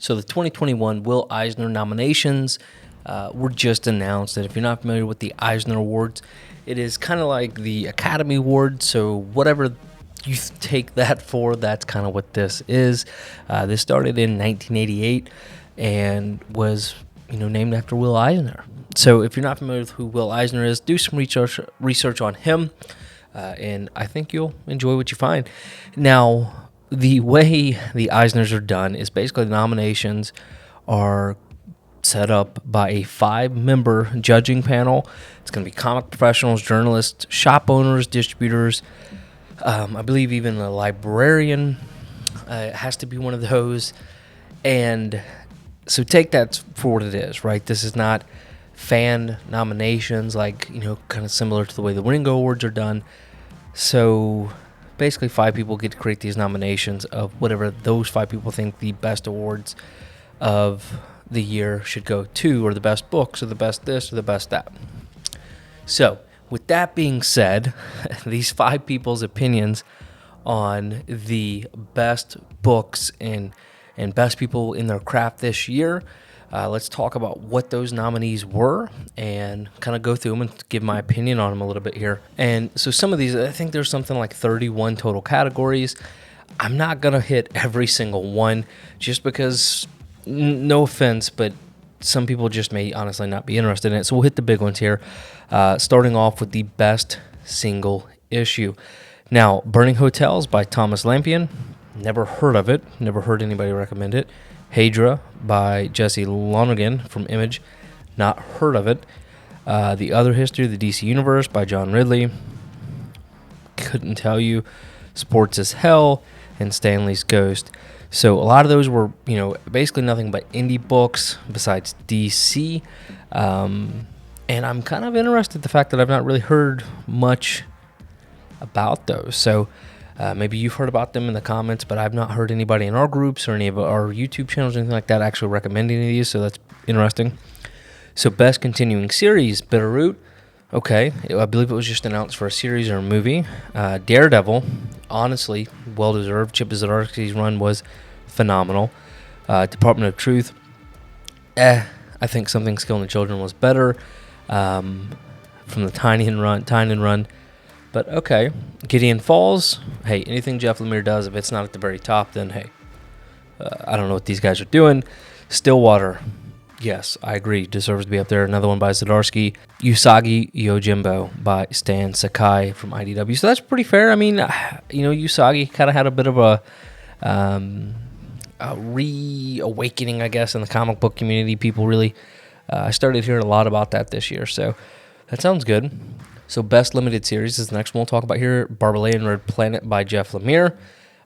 So the 2021 Will Eisner nominations were just announced. And if you're not familiar with the Eisner Awards, it is kind of like the Academy Award. So whatever you take that for, that's kind of what this is. This started in 1988 and was, named after Will Eisner. So if you're not familiar with who Will Eisner is, do some research on him, and I think you'll enjoy what you find. Now, the way the Eisners are done is basically the nominations are set up by a 5-member judging panel. It's going to be comic professionals, journalists, shop owners, distributors. I believe even a librarian has to be one of those. And so take that for what it is, right? This is not fan nominations like, kind of similar to the way the Ringo Awards are done. So basically 5 people get to create these nominations of whatever those 5 people think the best awards of the year should go to, or the best books, or the best this, or the best that. So with that being said, these 5 people's opinions on the best books and best people in their craft this year, let's talk about what those nominees were and kind of go through them and give my opinion on them a little bit here. And so some of these, I think there's something like 31 total categories. I'm not going to hit every single one just because, no offense, but some people just may honestly not be interested in it. So we'll hit the big ones here, starting off with the best single issue. Now, Burning Hotels by Thomas Lampion. Never heard of it. Never heard anybody recommend it. Hadra by Jesse Lonergan from Image. Not heard of it. The Other History of the DC Universe by John Ridley. Couldn't tell you. Sports as Hell and Stanley's Ghost. So a lot of those were, basically nothing but indie books besides DC. And I'm kind of interested in the fact that I've not really heard much about those. So maybe you've heard about them in the comments, but I've not heard anybody in our groups or any of our YouTube channels or anything like that actually recommend any of these, so that's interesting. So Best Continuing Series, Bitterroot. Okay, I believe it was just announced for a series or a movie. Daredevil, honestly, well-deserved. Chip Zdarsky's run was phenomenal. Department of Truth, I think Something's Killing the Children was better from the Tynion run. But okay, Gideon Falls. Hey, anything Jeff Lemire does, if it's not at the very top, then hey, I don't know what these guys are doing. Stillwater, yes, I agree, deserves to be up there. Another one by Zdarsky. Usagi Yojimbo by Stan Sakai from IDW. So that's pretty fair. I mean, Usagi kind of had a bit of a reawakening, I guess, in the comic book community. People really, I started hearing a lot about that this year, so that sounds good. So Best Limited Series is the next one we'll talk about here. Barbalayan Red Planet by Jeff Lemire.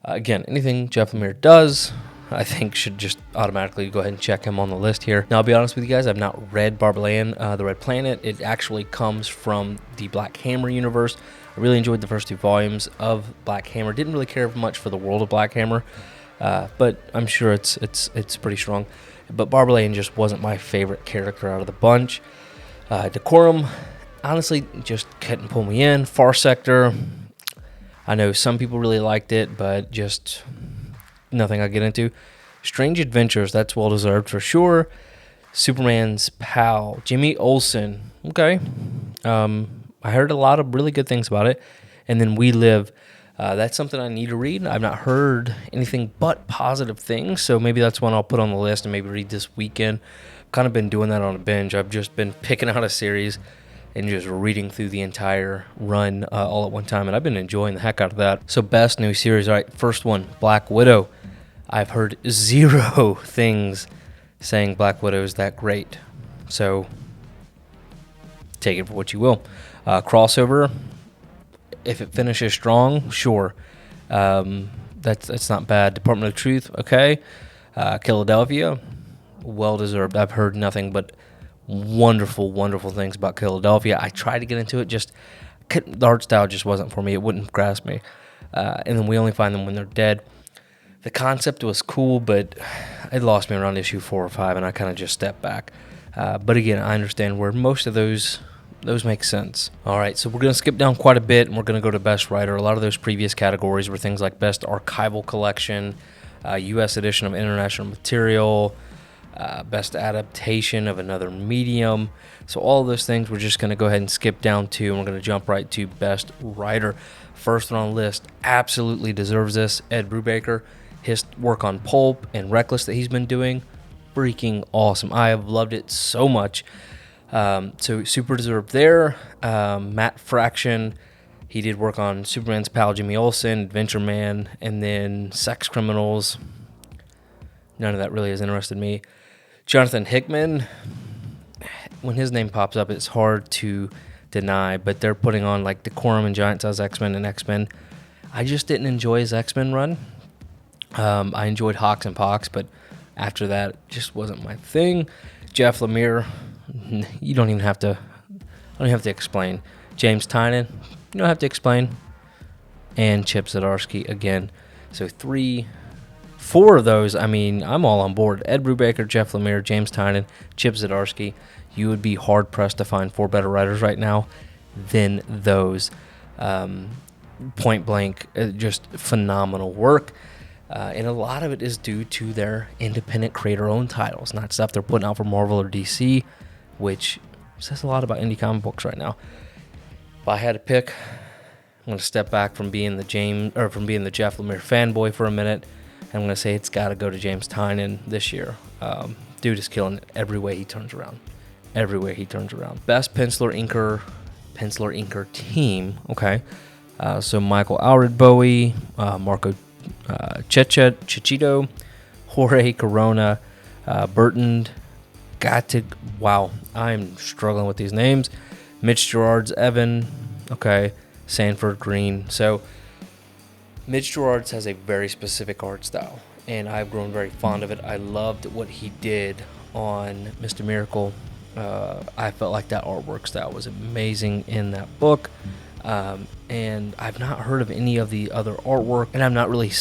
Again, anything Jeff Lemire does, I think should just automatically go ahead and check him on the list here. Now, I'll be honest with you guys, I've not read Barbalayan, the Red Planet. It actually comes from the Black Hammer universe. I really enjoyed the first 2 volumes of Black Hammer. Didn't really care much for the world of Black Hammer, but I'm sure it's pretty strong. But Barbalayan just wasn't my favorite character out of the bunch. Decorum, honestly, just couldn't pull me in. Far Sector, I know some people really liked it, but just nothing I get into. Strange Adventures, that's well-deserved for sure. Superman's Pal, Jimmy Olsen, okay. I heard a lot of really good things about it. And then We Live, that's something I need to read. I've not heard anything but positive things, so maybe that's one I'll put on the list and maybe read this weekend. I've kind of been doing that on a binge. I've just been picking out a series and just reading through the entire run all at one time, and I've been enjoying the heck out of that. So Best New Series, all right, first one, Black Widow. I've heard 0 things saying Black Widow is that great, so take it for what you will. Crossover, if it finishes strong, sure. That's not bad. Department of Truth, okay. Philadelphia, well-deserved. I've heard nothing but wonderful things about Philadelphia. I tried to get into it, just the art style just wasn't for me. It wouldn't grasp me. And then We Only Find Them When They're Dead. The concept was cool, but it lost me around issue 4 or 5, and I kind of just stepped back. But again, I understand where most of those make sense. All right, so we're going to skip down quite a bit, and we're going to go to Best Writer. A lot of those previous categories were things like Best Archival Collection, U.S. edition of international material, best adaptation of another medium. So all of those things we're just going to go ahead and skip down to, and we're going to jump right to best writer. First one on the list, absolutely deserves this, Ed Brubaker. His work on Pulp and Reckless that he's been doing, freaking awesome. I have loved it so much. So super deserved there. Matt Fraction, he did work on Superman's pal Jimmy Olsen, Adventure Man, and then Sex Criminals. None of that really has interested me. Jonathan Hickman, when his name pops up, it's hard to deny, but they're putting on like Decorum and Giant Size X-Men and X-Men. I just didn't enjoy his X-Men run. I enjoyed Hawks and Pox, but after that, it just wasn't my thing. Jeff Lemire, you don't even have to explain. James Tynion, you don't have to explain. And Chip Zdarsky again. So 4 of those, I mean, I'm all on board. Ed Brubaker, Jeff Lemire, James Tynion, Chip Zdarsky. You would be hard-pressed to find 4 better writers right now than those. Point blank, just phenomenal work. And a lot of it is due to their independent creator-owned titles, not stuff they're putting out for Marvel or DC, which says a lot about indie comic books right now. If I had to pick, I'm going to step back from being the Jeff Lemire fanboy for a minute. I'm going to say it's got to go to James Tynion this year. Dude is killing it every way he turns around. Best penciler inker team. Okay. So Michael Alred Bowie, Marco Cecchito, Jorge Corona, Burton Gattig. Wow, I'm struggling with these names. Mitch Gerard's Evan. Okay. Sanford Green. So Mitch Gerard's has a very specific art style, and I've grown very fond of it. I loved what he did on Mr. Miracle. I felt like that artwork style was amazing in that book. And I've not heard of any of the other artwork, and I've not really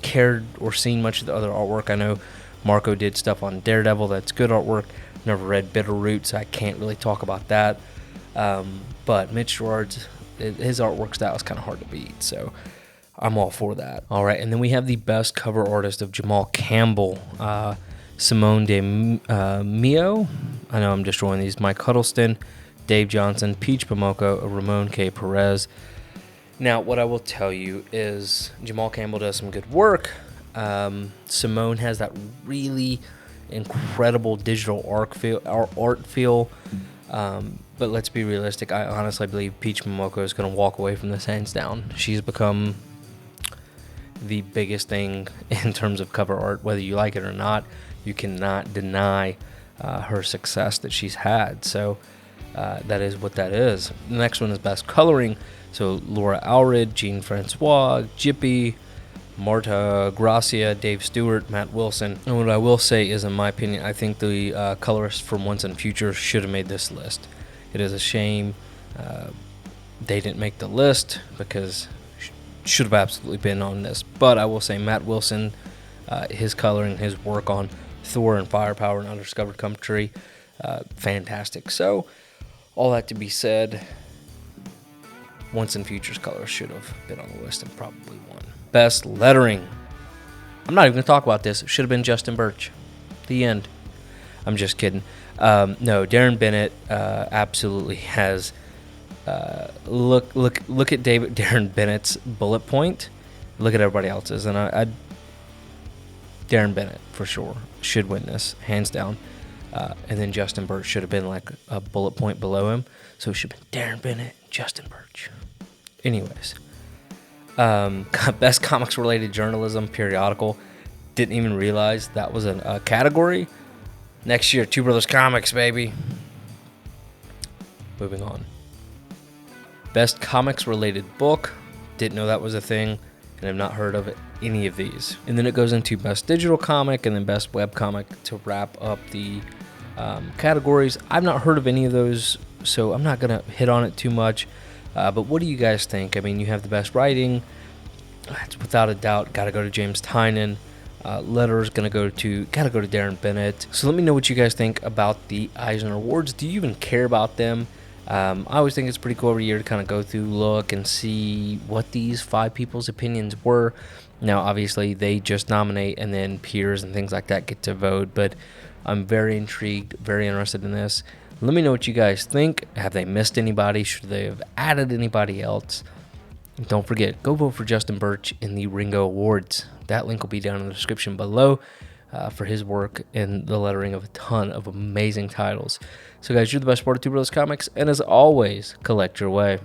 cared or seen much of the other artwork. I know Marco did stuff on Daredevil that's good artwork. Never read Bitter Roots, so I can't really talk about that. But Mitch Gerard's, his artwork style is kind of hard to beat, so I'm all for that. All right, and then we have the best cover artist of Jamal Campbell, Simone de Mio. I know I'm destroying these. Mike Huddleston, Dave Johnson, Peach Momoko, Ramon K. Perez. Now, what I will tell you is Jamal Campbell does some good work. Simone has that really incredible digital art feel. But let's be realistic. I honestly believe Peach Momoko is going to walk away from this hands down. She's become the biggest thing in terms of cover art, whether you like it or not. You cannot deny her success that she's had. So that is what that is. The next one is best coloring. So Laura Alred, Jean Francois, Jippy, Marta Gracia, Dave Stewart, Matt Wilson. And what I will say is, in my opinion, I think the colorists from Once and Future should have made this list. It is a shame they didn't make the list, because should have absolutely been on this. But I will say Matt Wilson, his coloring, his work on Thor and Firepower and Undiscovered Country, fantastic. So all that to be said, Once and Future's colors should have been on the list and probably won. Best lettering. I'm not even going to talk about this. It should have been Justin Birch. The end. I'm just kidding. No, Darren Bennett absolutely has. Look at Darren Bennett's bullet point. Look at everybody else's, and I Darren Bennett for sure should win this, hands down. And then Justin Birch should have been like a bullet point below him. So it should have been Darren Bennett, Justin Birch. Anyways, best comics related journalism periodical. Didn't even realize that was a category. Next year, Two Brothers Comics, baby. Moving on. Best comics related book. Didn't know that was a thing, and have not heard of any of these. And then it goes into best digital comic and then best web comic to wrap up the categories. I've not heard of any of those, so I'm not going to hit on it too much. But what do you guys think? I mean, you have the best writing. It's without a doubt got to go to James Tynion. Letters gotta go to Darren Bennett. So let me know what you guys think about the Eisner Awards. Do you even care about them? I always think it's pretty cool every year to kind of go through, look, and see what these 5 people's opinions were. Now, obviously, they just nominate, and then peers and things like that get to vote, but I'm very intrigued, very interested in this. Let me know what you guys think. Have they missed anybody? Should they have added anybody else? Don't forget, go vote for Justin Birch in the Ringo Awards. That link will be down in the description below for his work in the lettering of a ton of amazing titles. So guys, you're the best part of Two Brothers Comics, and as always, collect your way.